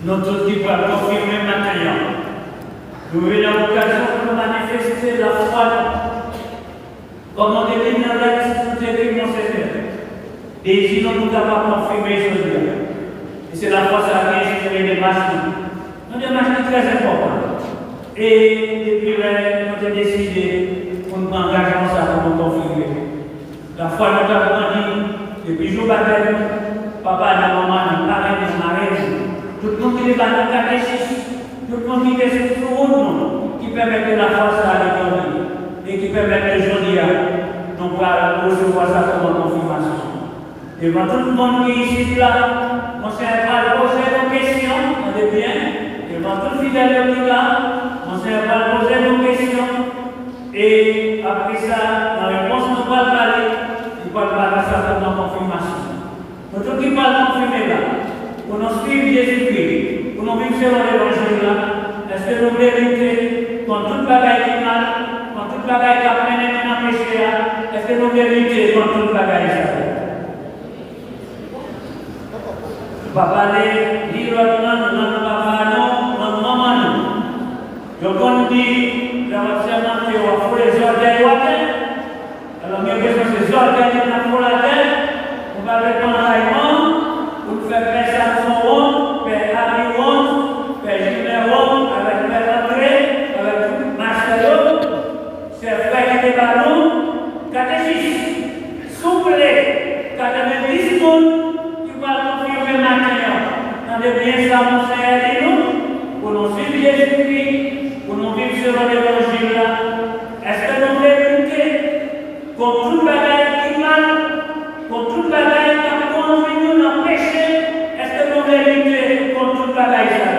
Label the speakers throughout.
Speaker 1: Nous tous qui pouvons confirmer maintenant. Nous avons l'occasion de manifester la foi. Comme on est venu dans l'ex, tout est venu dans cette terre. Et sinon, nous avons confirmé ce jour. Et c'est la foi qui a inspiré des machines. Nous des machines très importantes. Et depuis là, nous avons décidé pour nous engager dans ça pour nous confirmer. La foi nous a grandi depuis jour baptême. Papa, maman, parents, marraines, tout le monde qui est dans le catéchisme, tout le monde qui est sur tout le monde, qui permet que la foi soit l'école et qui permet que aujourd'hui, nous allons recevoir ça comme confirmation. Devant tout le monde qui est ici, là, on s'est pas posé nos questions, on est bien. Devant tout le fidèle qui est là, on s'est pas posé nos questions. Et après ça, la réponse nous va parler, il va parler ça comme confirmation. Nous tous qui parlons confirmer là, pour nous suivre Jésus-Christ, pour nous vivre selon l'évangile là, est-ce que nous méritons, quand toute bagaille qui mal, quand toute bagaille qui a mené dans le péché là, est-ce que nous méritons quand toute bagaille ça? Papa les dire notre papa non, notre maman non. Je dis, la voiture qui va faire les organes water. Alors mieux que ces organes qui pour la terre, on va répondre à l'aïman, pour faire faire ça son rond, faire Harry rond, faire Gilbert rond, avec Père André, avec Marcelo, c'est frère qui est ballon, catéchisme, souple, 90 secondes. Dans le bien ça, mon Seigneur, et nous, pour nous suivre Jésus-Christ, pour nous vivre selon l'évangile là, est-ce que nous méritons, contre toute bagaille qui mal, contre toute bagaille qui a conduit nous dans le péché, est-ce que nous méritons contre toute bagaille ça?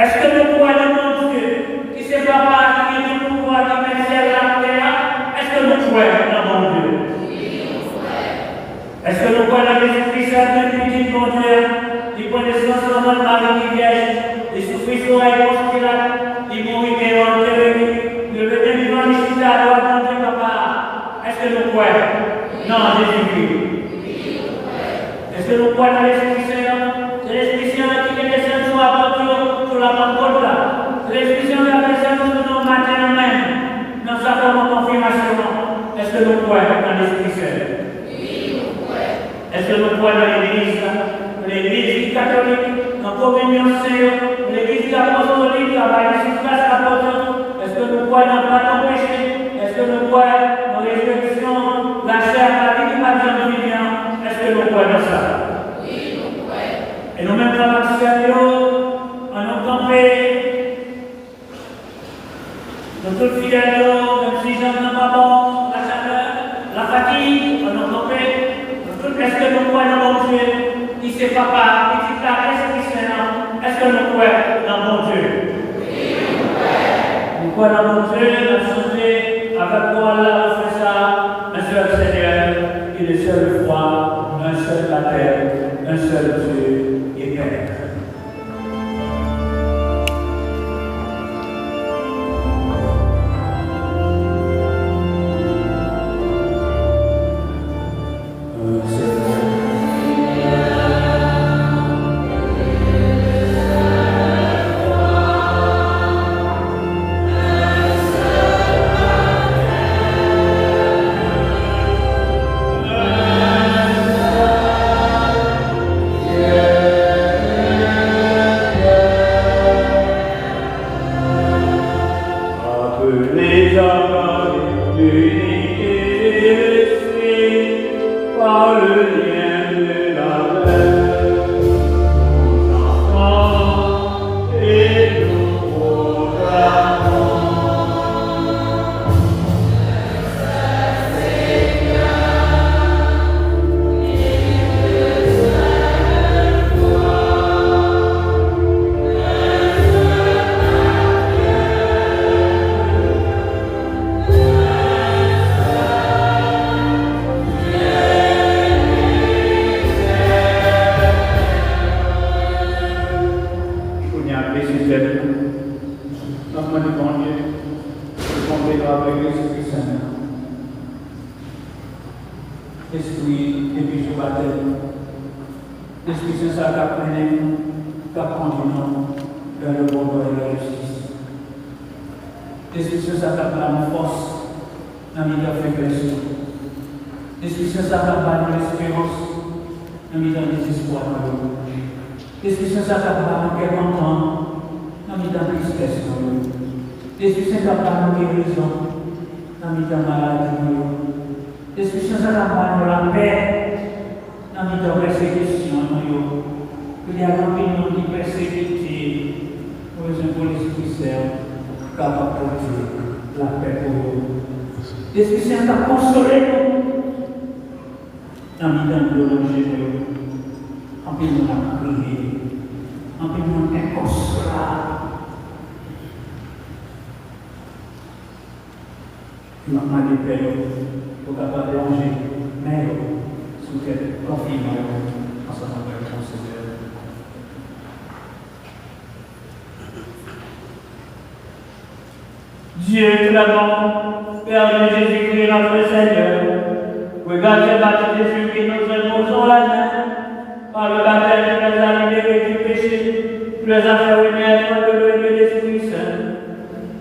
Speaker 1: Est-ce que nous croyons dans mon Dieu, qui c'est papa qui est le pouvoir de mettre ciel la terre, est-ce que nous croyons dans mon Dieu? Est-ce que nous croyons dans Jésus-Christ, un petit bon Dieu, qui prend naissance dans notre Marie qui vierge, il souffrit sur la réponse qu'il a, il mourit et enterré, il le venait vivant ici à droite de Dieu, papa. Est-ce que nous croyons? Non, Jésus-Christ. Est-ce que nous croyons dans l'Esprit Saint? C'est l'Esprit Saint qui est descendu sur la porte, sur la Pentecôte là. C'est l'Esprit Saint qui a descendu sur nos matins même. Dans sa forme de confirmation. Est-ce que nous croyons dans l'Esprit Saint? Est-ce que nous croyons dans l'Église catholique, dans la communion Seigneur, l'Église apostolique, la efficace apôtre? Est-ce que nous croyons dans le pardon péché? Est-ce que nous croyons dans les résurrection, la chair, la vie qui m'a besoin de vivre? Est-ce que nous croyons dans ça? Oui, nous croyons. Et nous-mêmes, dans notre Seigneur, en nous campés, nous tous fidèles, même si j'en ai pas bon, la chaleur, la fatigue, en nous campés. Est-ce que nous croyons dans mon Dieu qui c'est papa, qui dit la Esprit Saint? Est-ce que nous croyons dans mon Dieu? Oui, nous croyons. Nous croyons dans mon Dieu, la santé, avec quoi Allah a fait ça, un seul Seigneur, et le seul foi, un seul baptême, un seul Dieu et Père. Esprit, depuis ce baptême, L'Esprit Saint, ça a pris nous, qui a conduit nous vers le bon et la justice. L'Esprit Saint, ça a pris nous force dans les faiblesse. L'Esprit Saint, ça a pris nous l'espérance dans les désespoir. L'Esprit Saint, ça a pris nous quel content dans les tristesse. L'Esprit Saint, ça a pris nous guérison dans les maladie. L'Esprit Saint, ça a pris nous la paix. Dans notre persécution, il y a un peu de persécution, pour l'Esprit Saint, capable de porter la paix pour nous. L'Esprit Saint a consolé nous. Dans le temps de l'Angélus, en plus nous a prié, en plus nous est consolable. Il m'a demandé de paix pour capable de manger, mais confinement ensemble avec ton Seigneur. Dieu tout d'abord, Père de Jésus-Christ, notre Seigneur, regarde le baptême de Jésus qui nous imposons la main, par le baptême qui nous a libérés du péché, tu les as fait renaître de l'eau et de l'Esprit Saint.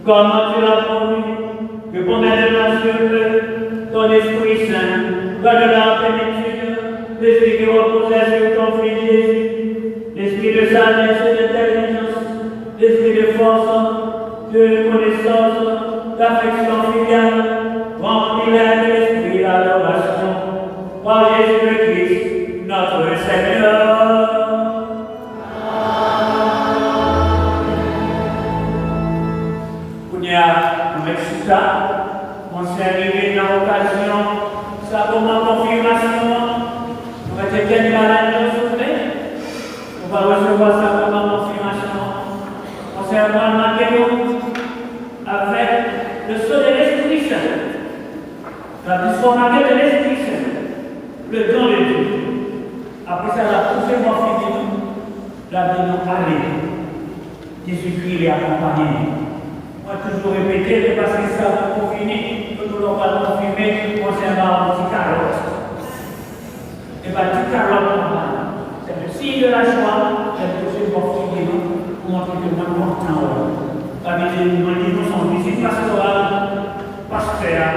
Speaker 1: Comment tu l'as promis, que pour maintenant sur eux, ton Esprit Saint, va de la plénitude, l'Esprit qui reposait sur ton Fils Jésus, l'Esprit de sagesse et d'intelligence, l'Esprit de force, de connaissance, d'affection filiale, remplis-les de l'Esprit d'adoration, par Jésus-Christ, notre Seigneur. Nous m'excitons, on s'est arrivé dans l'occasion, ça comme en confirmation, nous étions bien malades de souffler, on va recevoir ça comme en confirmation. On s'est remarqué avec le sceau de l'Esprit Saint, la transformation de l'Esprit Saint, le don de Dieu. Après ça, la poussée m'a fini, la dit nous aller. Jésus-Christ les accompagné. On a toujours répété, parce que ça va confiner, nous n'allons pas confirmer concernant un petit carotte. Et bien, petit carotte, c'est le signe de la joie, c'est le prochain confiner pour montrer que nous sommes contents. Avec nous sommes visite pastorale, pasteur,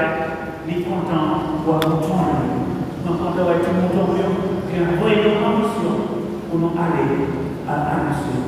Speaker 1: les contents, pour entendre. Nous sommes contents avec tout le monde, et envoyer nos ambitions pour nous aller à la nation.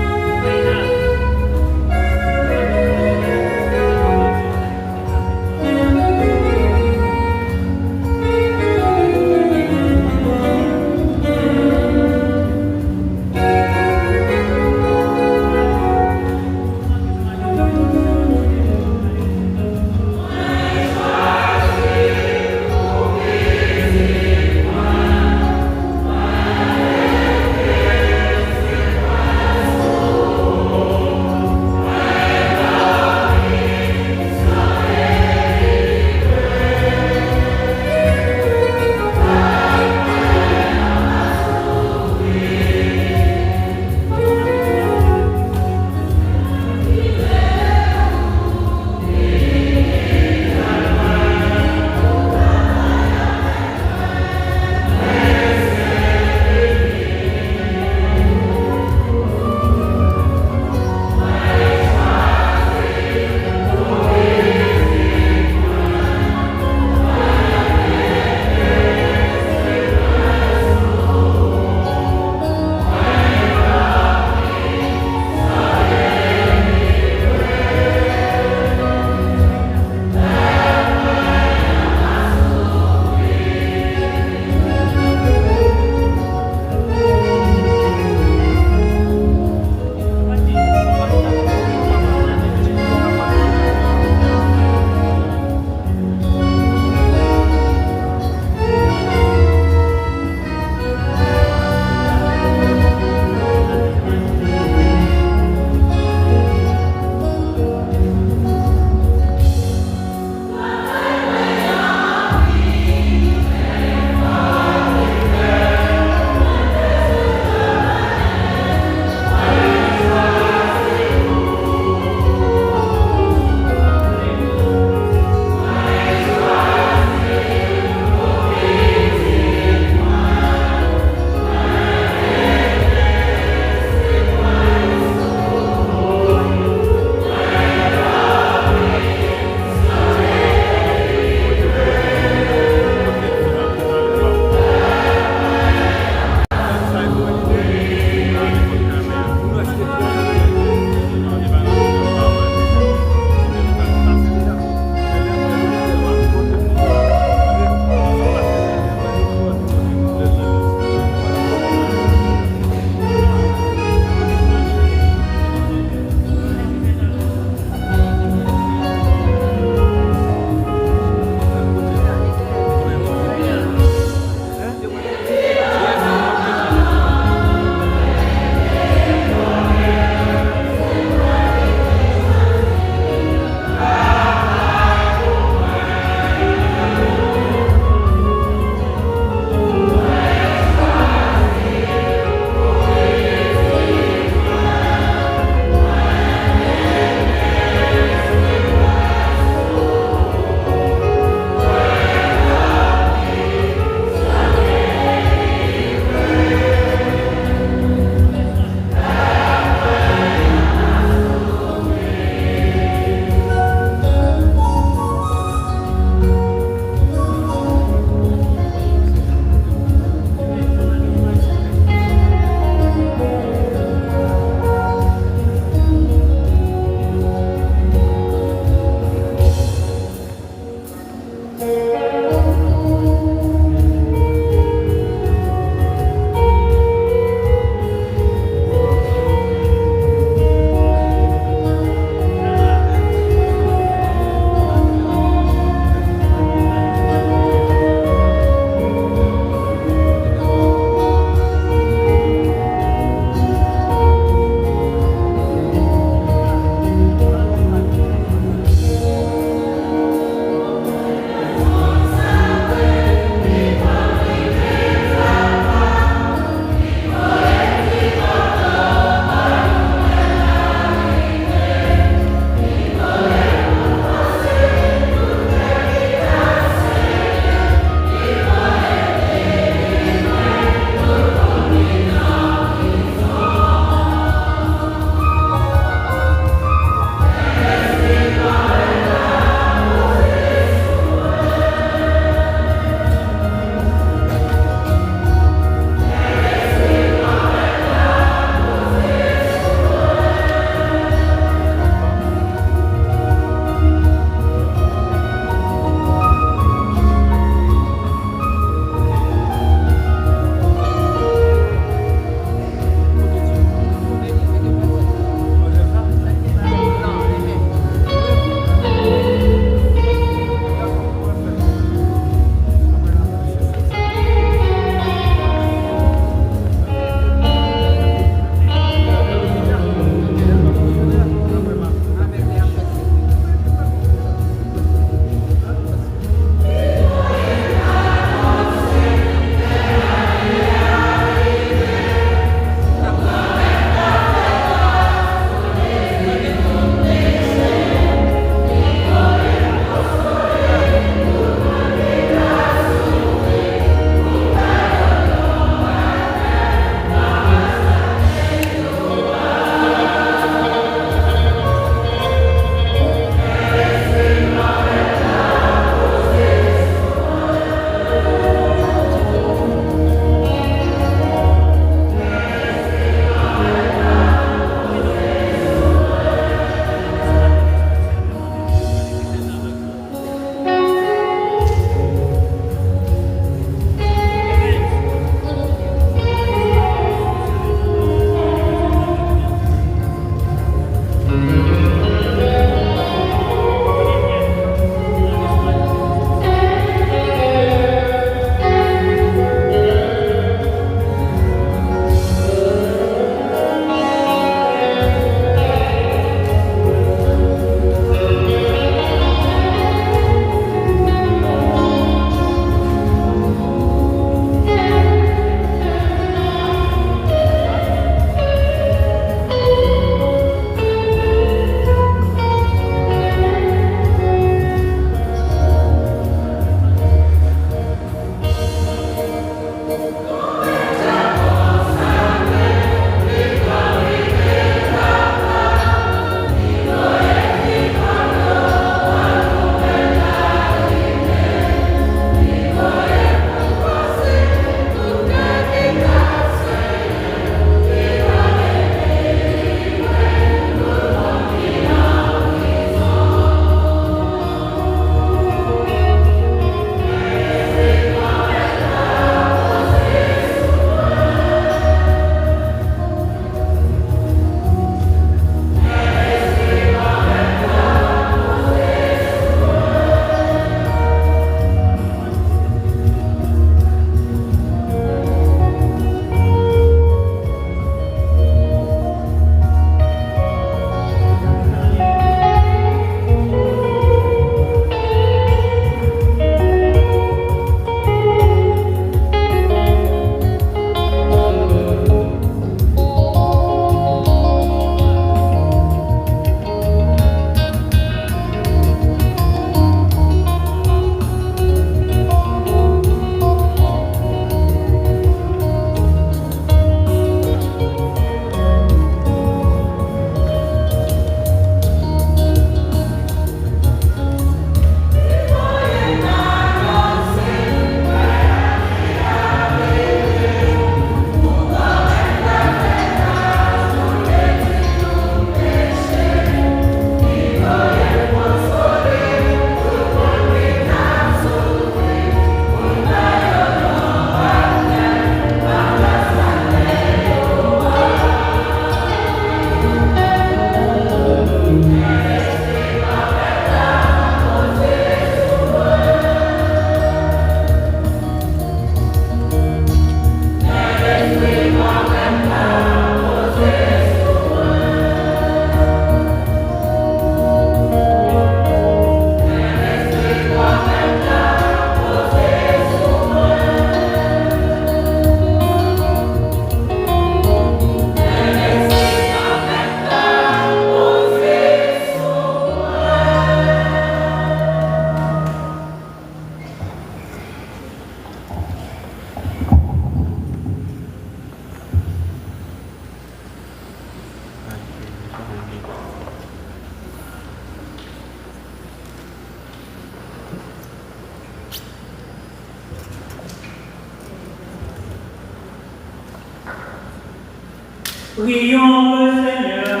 Speaker 1: Prions le Seigneur.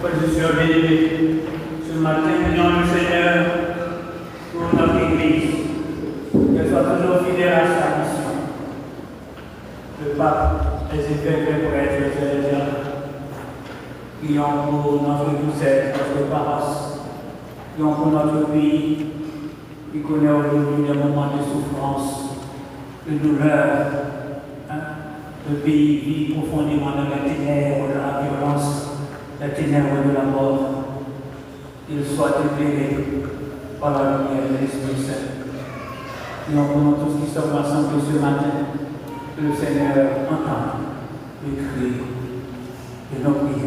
Speaker 1: Frères et sœurs bien-aimés, ce matin, prions le Seigneur pour notre Église, qu'elle soit toujours fidèle à sa mission. Le pape, les évêques, les prêtres, les diacres. Prions pour notre diocèse, notre paroisse. Prions pour notre pays qui connaît aujourd'hui des moments de souffrance, de douleur. Le pays vit profondément dans les ténèbres de la violence, les ténèbres de la mort. Qu'il soit éclairé par la lumière de l'Esprit Saint. Prions pour nous tous qui sommes ensemble ce matin, que le Seigneur entende les cris de nos prières.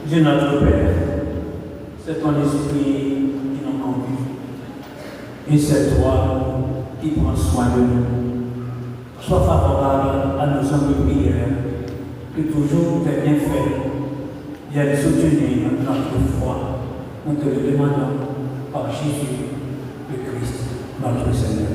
Speaker 1: Dieu notre Père, c'est ton esprit qui nous conduit. Et c'est toi qui prends soin de nous. Sois favorable à nos hommes de prière, que toujours tes bienfaits viennent soutenir notre foi. Nous te le demandons par Jésus le Christ.
Speaker 2: notre Seigneur.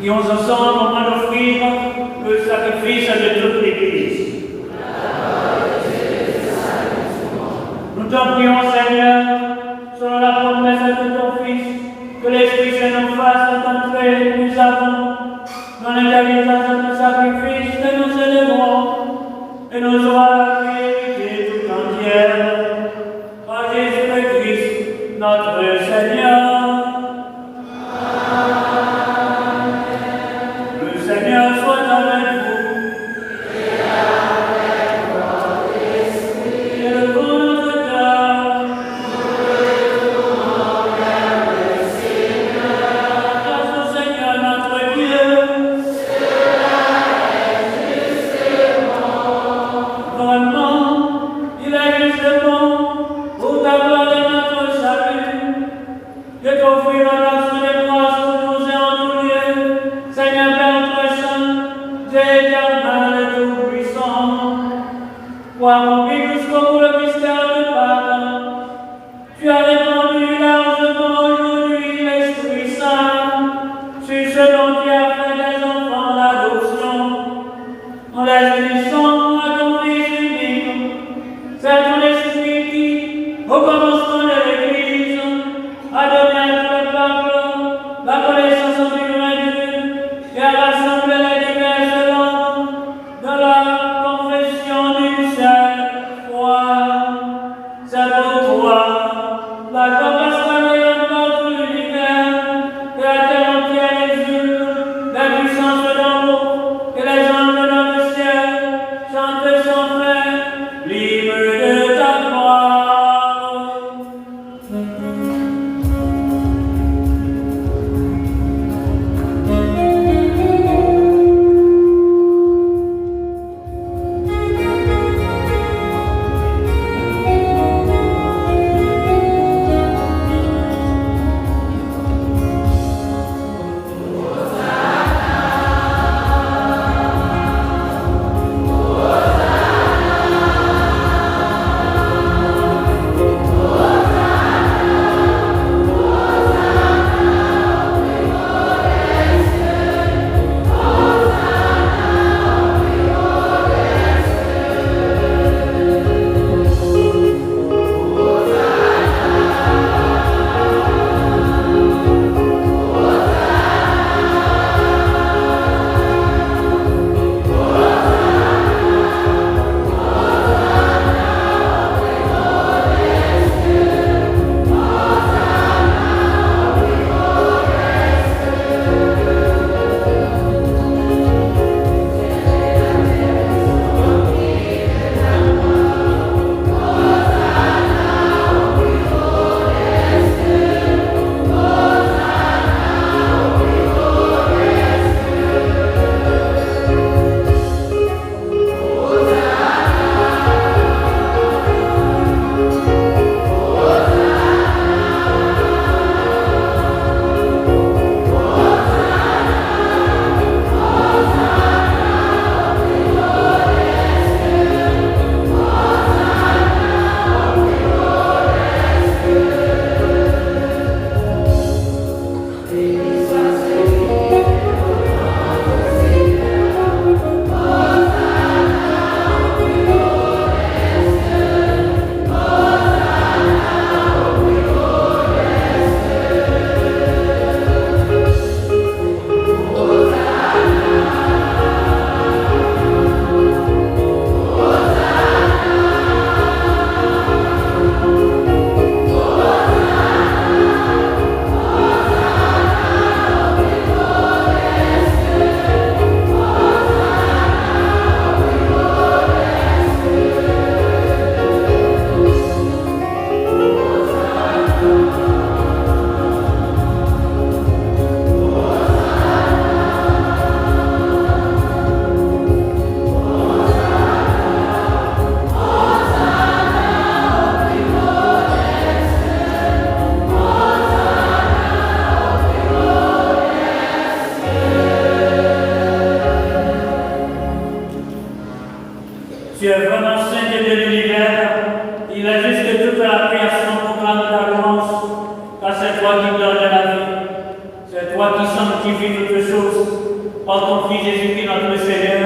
Speaker 1: et on ensemble on va offrir le sacrifice de toute l'Église. Nous t'en prions, Seigneur, selon la promesse de ton Fils, que l'Esprit Saint nous fasse entrer nous avons dans l'intérieur du sacrifice que nous célébrons et nous aurons la vérité tout entière par Jésus-Christ, notre Seigneur. Le Seigneur soit avec vous. C'est toi qui sanctifies toutes choses par ton Fils Jésus-Christ notre Seigneur,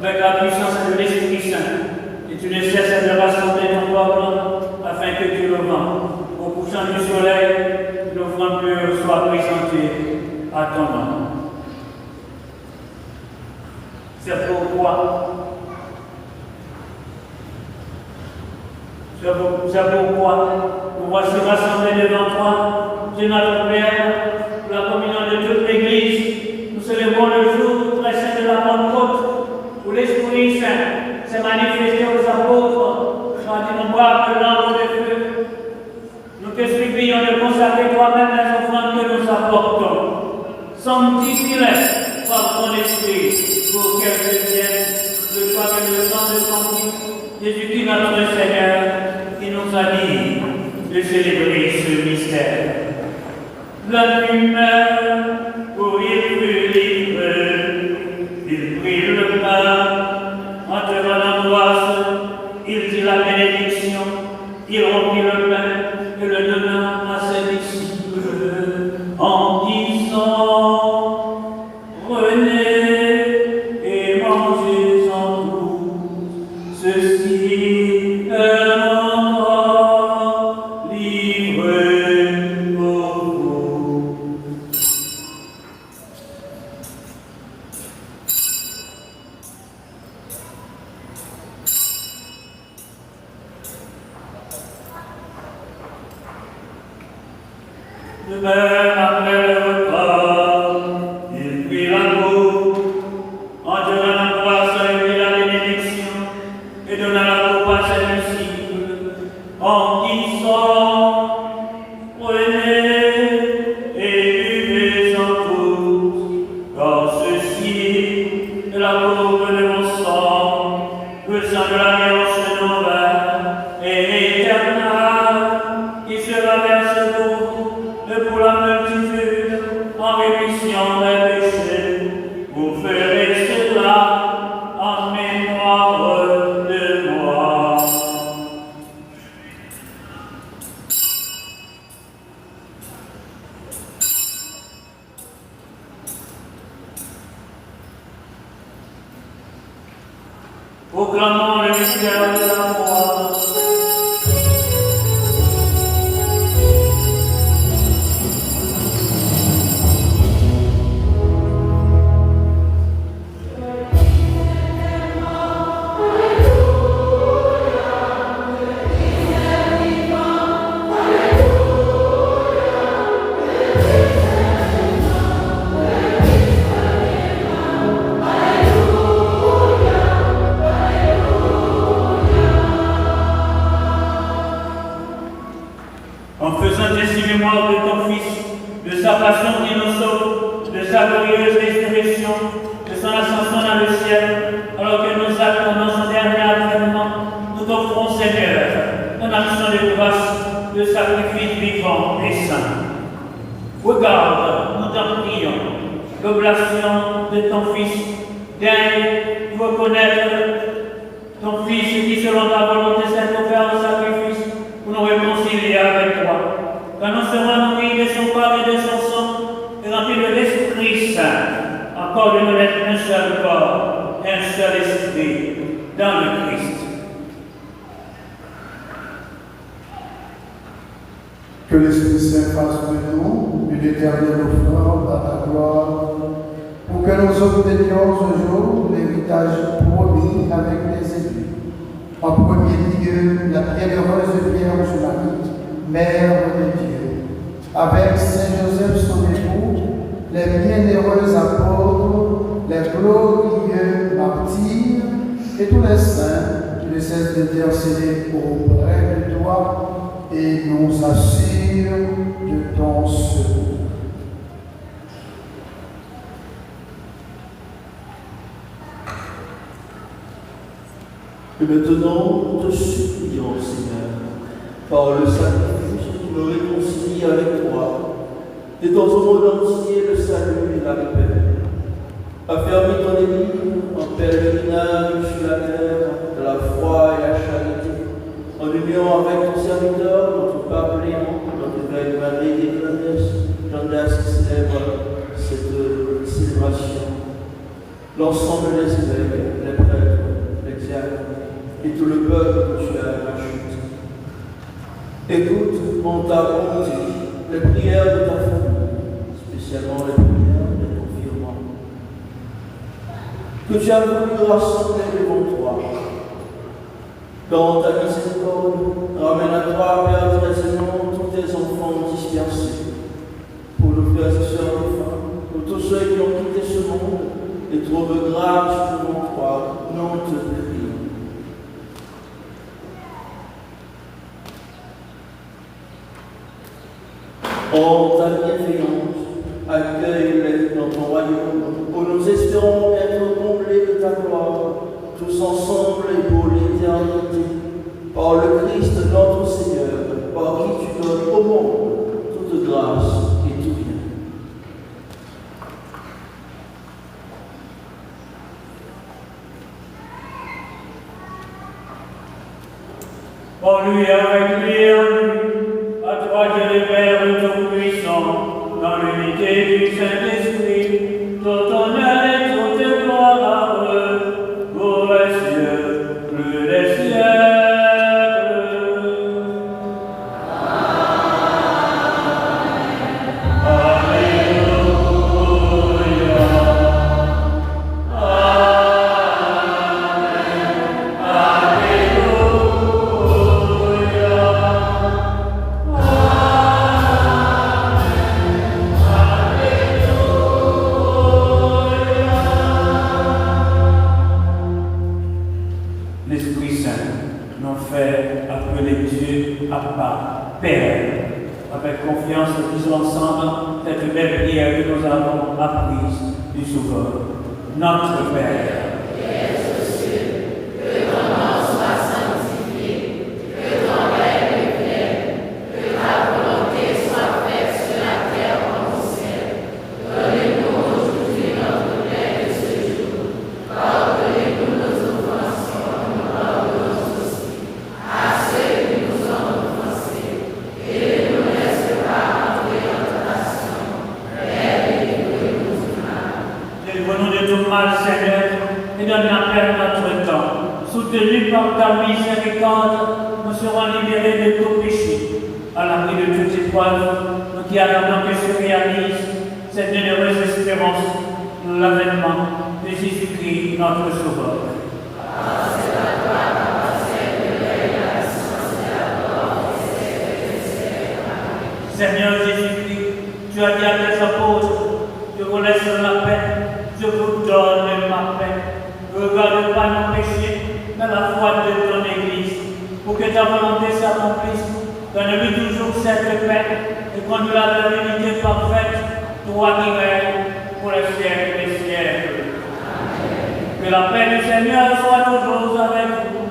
Speaker 1: avec la puissance de l'Esprit Saint. Et tu ne cesses de rassembler ton peuple afin que tu le vends. Au couchant du soleil, l'offrande pure soit présentée à ton nom. C'est pourquoi nous voici rassemblés devant toi, Dieu notre Père, pour la communion de toute l'Église. Nous célébrons le jour très saint de la Pentecôte, où l'Esprit Saint s'est manifesté aux apôtres par d'innombrables langues de feu. Nous te supplions de consacrer toi-même les offrandes que nous apportons. Sanctifie-les par ton esprit, pour qu'elles deviennent de toi et le sang de ton Fils, Jésus-Christ notre Seigneur, qui nous a dit de célébrer ce mystère. La nuit même, où il fut livré, il prit le pain, en devant l'angoisse, il dit la bénédiction, il rompit le pain et le donna à ses disciples, en disant, prenez et mangez-en tous, ceci est mon corps livré pour vous. De même, après le repas, il prit la coupe, en donnant la grâce et la bénédiction, et donna la coupe à ses disciples, en disant, prenez et buvez-en tous, car ceci est la coupe de mon sang, le sang de l'alliance nouvelle et éternelle, qui sera versé pour vous et pour la multitude en rémission des péchés. Vous ferez cela en mémoire de moi. Proclamons le mystère de la foi. En faisant ainsi mémoire de ton Fils, de sa passion qui nous sauve, de sa glorieuse résurrection, de son ascension dans le ciel, alors que nous attendons son dernier avènement, nous t'offrons, Seigneur, une action de grâce, de sacrifice vivant et saint. Regarde, nous t'en prions, l'oblation de ton Fils, daigne reconnaître ton Fils qui, selon ta volonté, s'est offert en sacrifice pour nous réconcilier avec toi. Quand nous serons nourris de son corps et de son sang, et remplis de l'Esprit Saint, accorde-nous d'être un seul corps, un seul esprit, dans le Christ.
Speaker 2: Que l'Esprit Saint fasse de nous une éternelle offrande à ta gloire, pour que nous obtenions un jour l'héritage promis avec les élus. En premier lieu, la bienheureuse Vierge Marie, Mère de Dieu, avec Saint Joseph son époux, les bienheureux apôtres, les glorieux martyrs et tous les saints qui ne cessent d'intercéder auprès de toi et nous assurent de ton secours.
Speaker 3: Et maintenant, nous te supplions, Seigneur, par le sacrifice qui me réconcilie avec toi, et dans ton monde entier le salut et la paix. Affermis ton Église en pèlerinage sur la terre, de la foi et la charité, en union avec ton serviteur, notre pape Léon, notre Vierge Marie des Clandestes, demander à ce qui célèbre cette célébration l'ensemble des évêques, les prêtres, les diacres et tout le peuple que tu as rajouté. Écoute en ta bonté les prières de ta famille, spécialement les prières des confirmants, que tu as voulu rassembler devant toi. Dans ta miséricorde, ramène à toi, Père trésiment, tous tes enfants dispersés, pour nos frères et sœurs de femmes, pour tous ceux qui ont quitté ce monde et trouvent grâce devant toi, nous te prions. En ta bienveillance, accueille-les dans ton royaume, où nous espérons être comblés de ta gloire, tous ensemble et pour l'éternité, par le Christ notre Seigneur, par qui tu donnes au monde toute grâce et tout bien.
Speaker 1: En lui, avec lui, en lui, à toi Dieu le Père Tout-Puissant, dans l'unité du Saint-Esprit, tout honneur et toute gloire à eux, pour les cieux, plus les siècles. L'Esprit Saint nous fait appeler Dieu à part, Père. Avec confiance, disons ensemble cette belle prière que nous avons apprise du Sauveur. Notre Père. Délivre-nous de tout mal, Seigneur, et donne la paix à notre temps. Soutenus par ta miséricorde, nous serons libérés de tout péché. À l'abri de toute épreuve, nous qui attendons que se réalise cette généreuse espérance, l'avènement de Jésus-Christ, notre Sauveur. Seigneur Jésus-Christ, tu as dit à tes apôtres, je vous laisse la paix, je vous donne ma paix. Ne regarde pas nos péchés, mais la foi de ton Église, pour que ta volonté s'accomplisse. Donne-lui toujours cette paix et conduis la vérité parfaite, toi qui règnes pour les siècles des siècles. Amen. Que la paix du Seigneur soit toujours avec vous.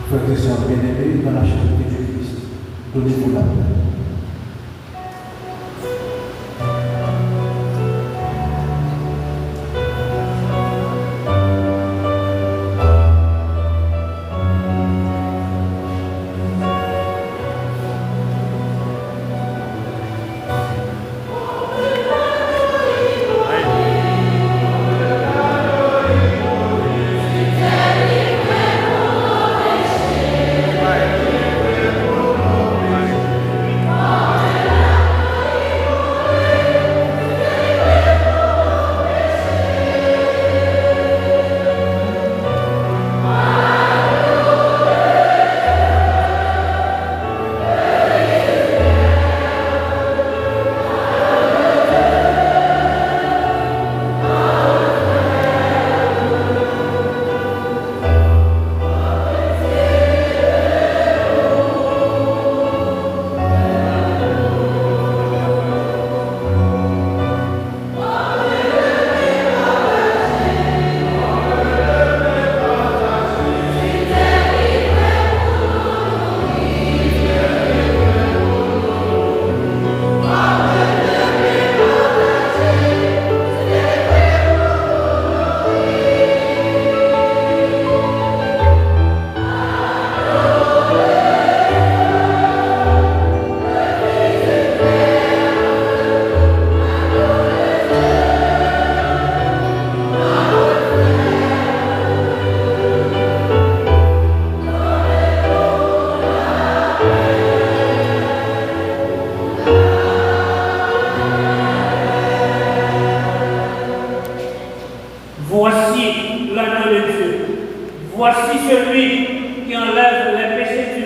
Speaker 2: Frères et sœurs bien-aimés, dans la charité du Christ, donnez-vous la paix.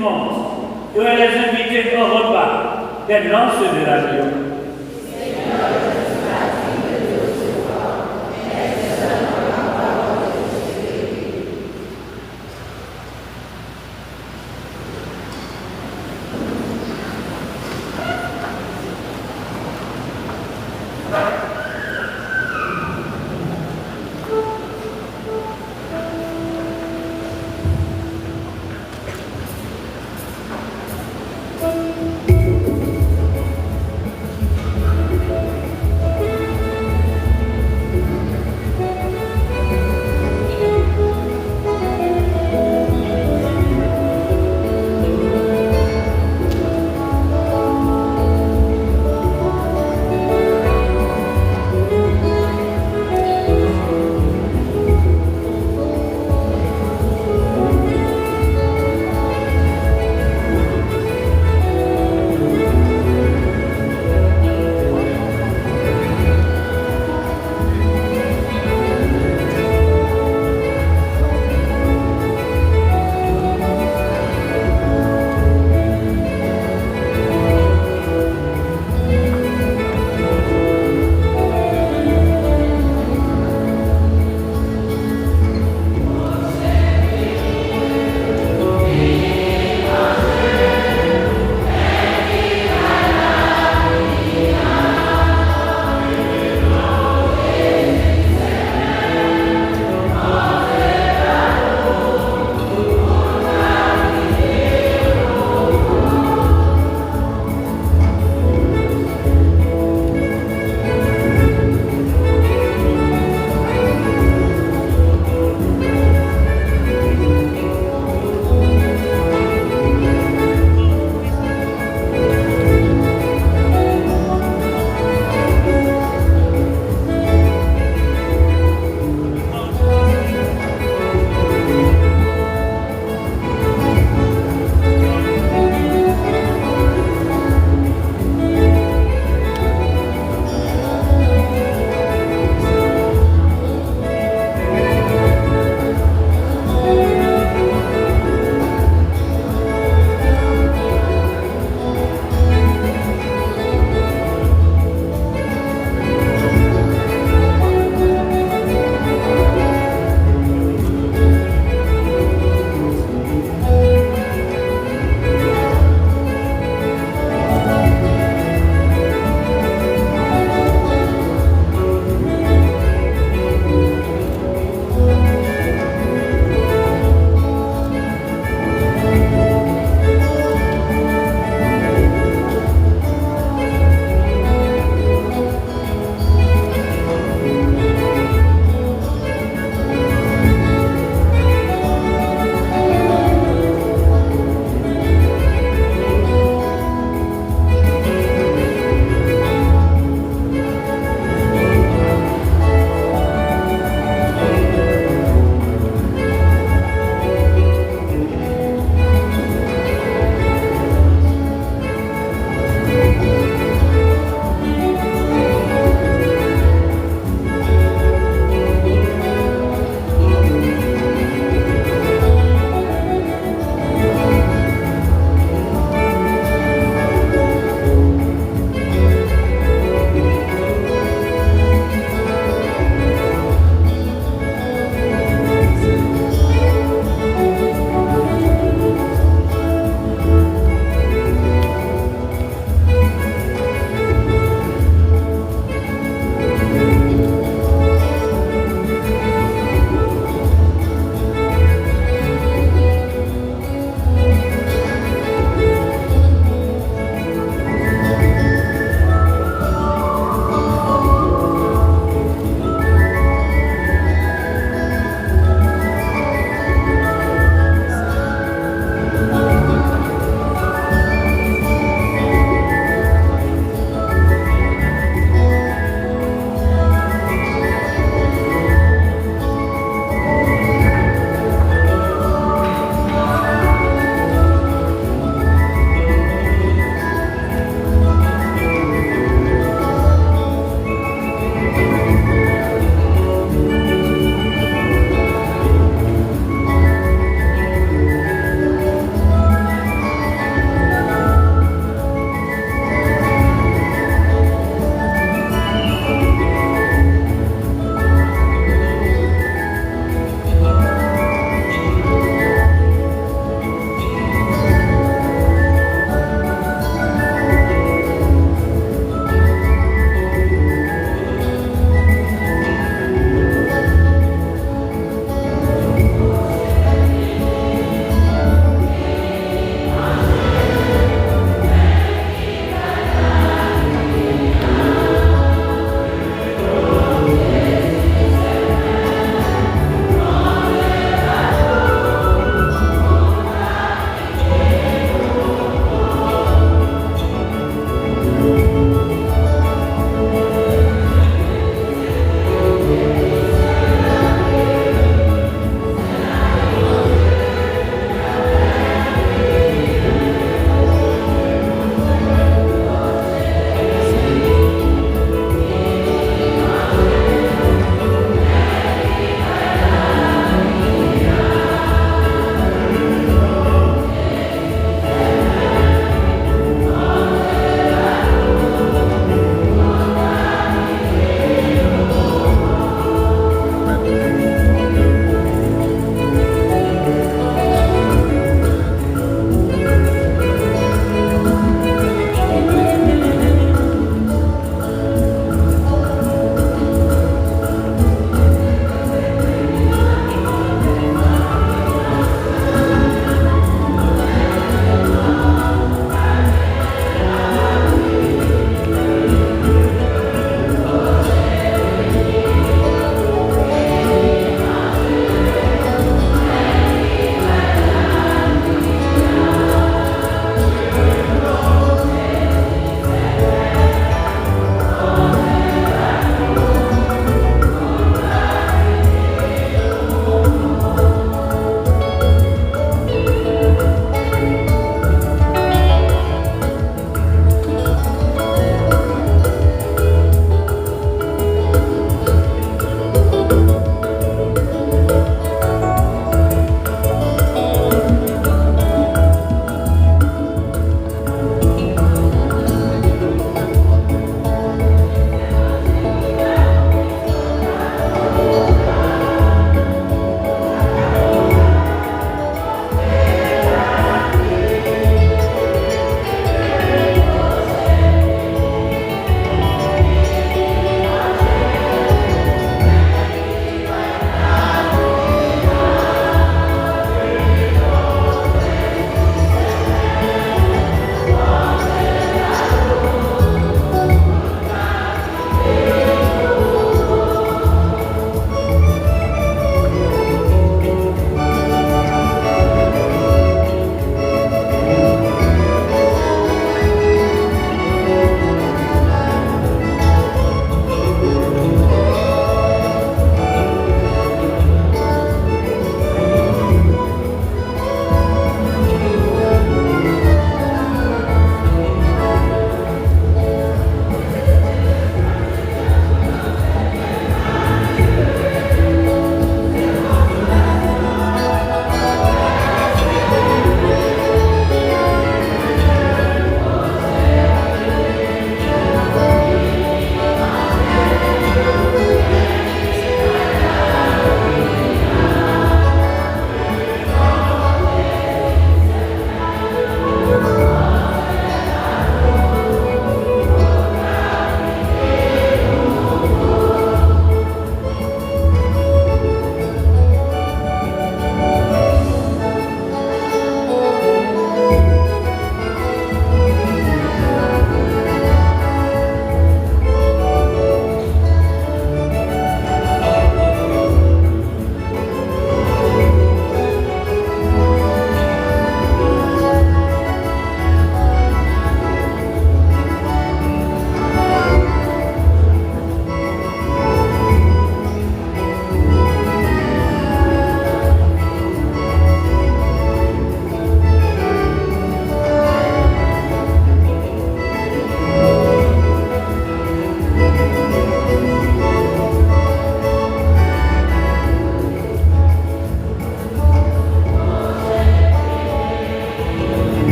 Speaker 1: dimanche, et les invités au repas des lances de la vie.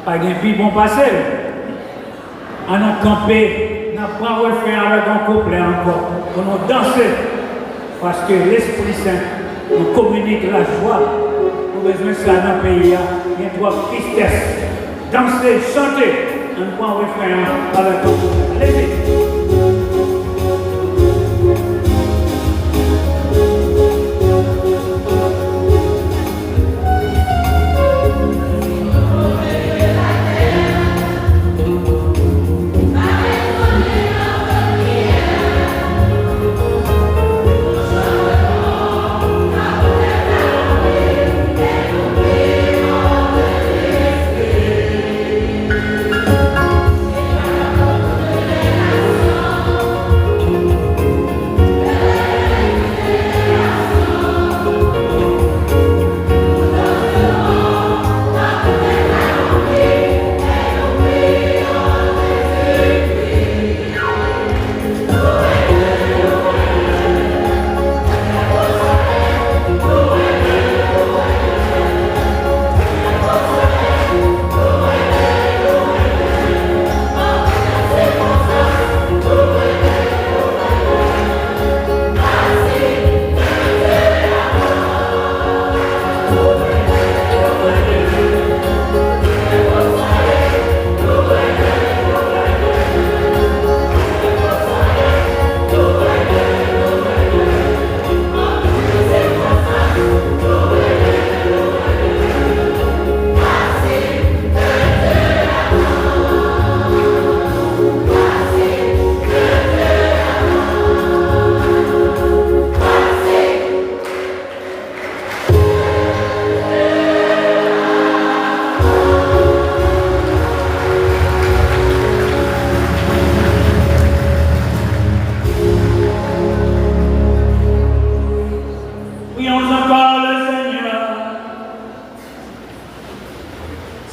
Speaker 1: Pas de plus bon passé. On a campé, on n'a pas refait avec un couplet encore. On a dansé. Parce que l'Esprit Saint nous communique la joie. Nous avons besoin de ça dans le pays. Il y a trois tristesse. Danser, chanter. On va refaire avec un couplet. Allez-y.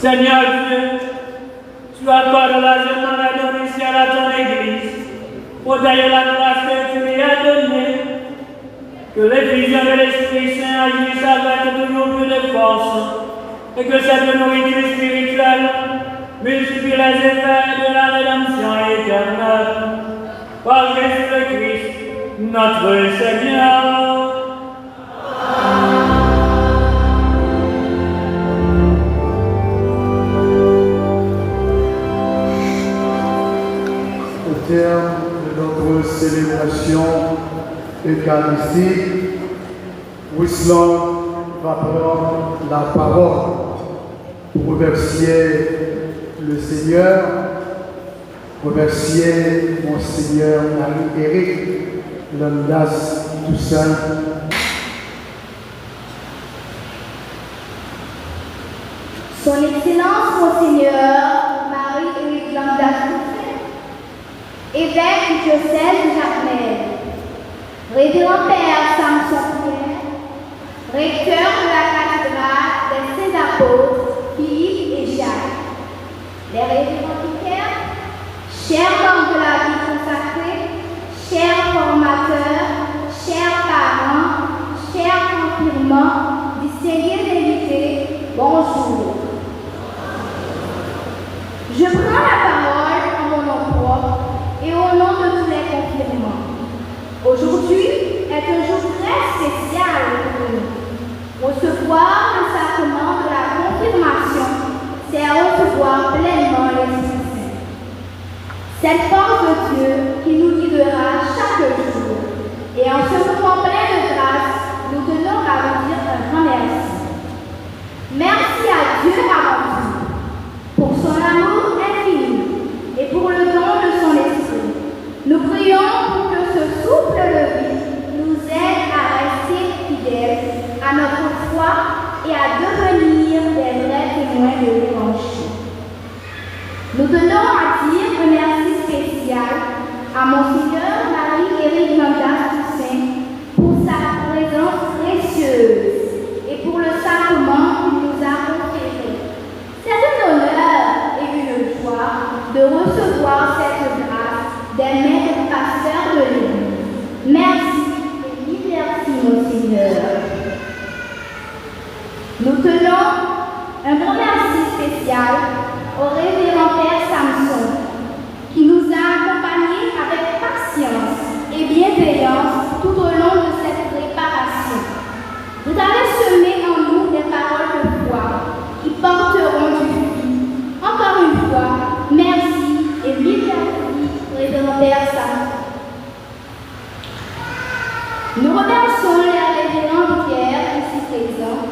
Speaker 1: Seigneur Dieu, tu accordes la journée domicile à ton Église, pour d'ailleurs la grâce que tu lui as donnée, que les visions de l'Esprit Saint agissent avec toujours plus de force, et que cette nourriture spirituelle multiplie les effets de la rédemption éternelle. Par Jésus-Christ, notre Seigneur.
Speaker 2: Au terme de notre célébration eucharistique, Wisland va prendre la parole pour remercier le Seigneur, remercier Monseigneur Marie-Éric Landas Toussaint.
Speaker 4: Son Excellence Monseigneur Marie-Éric Landas Toussaint, évêque du diocèse de Jacmel, révérend Père Samson Pierre, recteur de la cathédrale des Saints Apôtres Philippe et Jacques, les révérends vicaires, chers membres de la vie consacrée, chers formateurs, chers parents, chers confirmants, distingués invités, bonjour. Je prends la parole en mon nom propre et au nom de tous les confirmants. Aujourd'hui est un jour très spécial pour nous. Recevoir le sacrement de la confirmation, c'est recevoir pleinement l'Esprit Saint. Cette force de Dieu qui nous guidera chaque jour. Et en ce moment plein de grâce, nous tenons à vous dire un grand merci. Merci à Dieu avant tout, pour son amour infini et pour le don de son esprit. Nous prions pour que ce souffle levé nous aide à rester fidèles à notre foi et à devenir des vrais témoins de l'Évangile. Nous tenons à dire un merci spécial à Monseigneur Marie-Éric Landas Toussaint pour sa présence précieuse et pour le sacrement qu'il nous a conféré. C'est un honneur et une joie de recevoir cette grâce des mains du pasteur de l'Église. Merci et mille merci, Monseigneur. Nous tenons un grand merci spécial au révérend Père Samson, qui nous a accompagnés avec patience et bienveillance tout au long de cette préparation. Vous avez semé en nous des paroles de foi qui porteront du fruit. Encore une fois, merci et mille merci, révérend Père Samson. Nous remercions les révérends vicaires ici présents.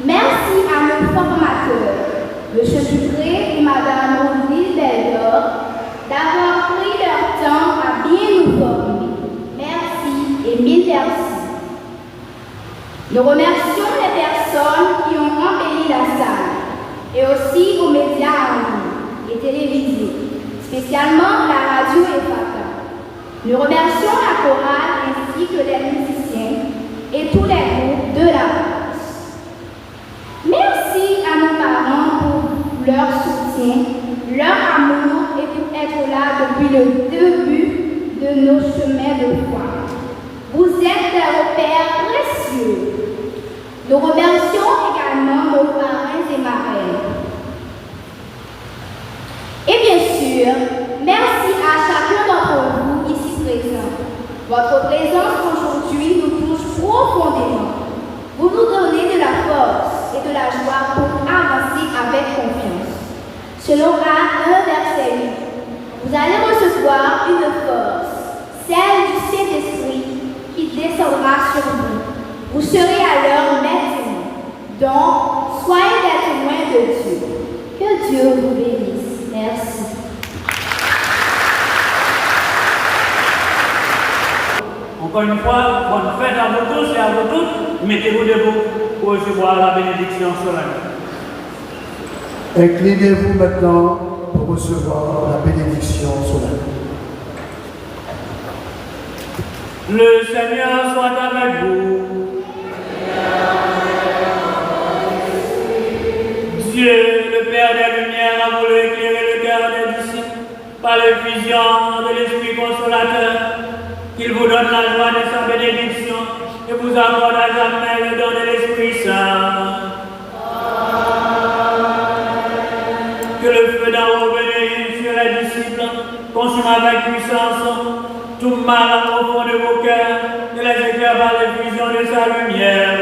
Speaker 4: Merci à nos formateurs, M. Dupré et Mme Roselyne Beldor, d'avoir pris leur temps à bien nous former. Merci et mille merci. Nous remercions les personnes qui ont embelli la salle et aussi aux médias en ligne et télévisés, spécialement la radio et FACA. Nous remercions la chorale ainsi que les musiciens et tous les groupes de la place. Merci à nos parents pour leur soutien, leur amour et pour être là depuis le début de nos chemins de foi. Vous êtes des repères précieux. Nous remercions également nos parrains et marraines. Et bien sûr, merci à chacun d'entre vous ici présents. Votre présence aujourd'hui nous touche profondément. Vous nous donnez de la force et de la joie pour avancer avec confiance. Selon Actes 1, verset 8, vous allez recevoir une force, celle du Saint-Esprit, qui descendra sur vous. Vous serez alors mes témoins. Donc, soyez des témoins de Dieu. Que Dieu vous bénisse. Merci.
Speaker 1: Encore une fois, bonne fête à vous tous et à vous toutes. Mettez-vous debout pour recevoir la bénédiction solennelle.
Speaker 2: Inclinez-vous maintenant pour recevoir la bénédiction solennelle.
Speaker 1: Le Seigneur soit avec vous. Dieu, le Père des Lumières, a voulu éclairer le cœur des disciples par l'effusion de l'Esprit consolateur, qu'il vous donne la joie de sa bénédiction et vous accorde à jamais le don de l'Esprit Saint. Que le feu d'en haut bénisse sur les disciples, consume avec puissance tout mal au fond de vos cœurs et les éclaire par l'effusion de sa lumière.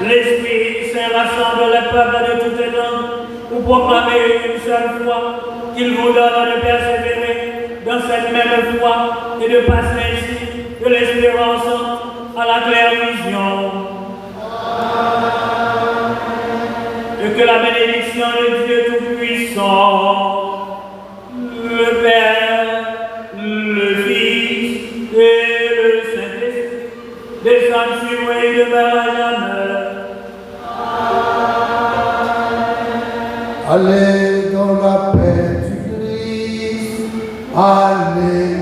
Speaker 1: L'Esprit Saint rassemble les peuples de toutes les langues pour proclamer une seule foi, qu'il vous donne de persévérer dans cette même foi et de passer ainsi de l'espérance à la claire vision. Et que la bénédiction de Dieu Tout-Puissant, le Père, le Fils et le Saint-Esprit, descendent sur vous et demeurent à jamais.
Speaker 2: Allez dans la paix du Christ. Allez.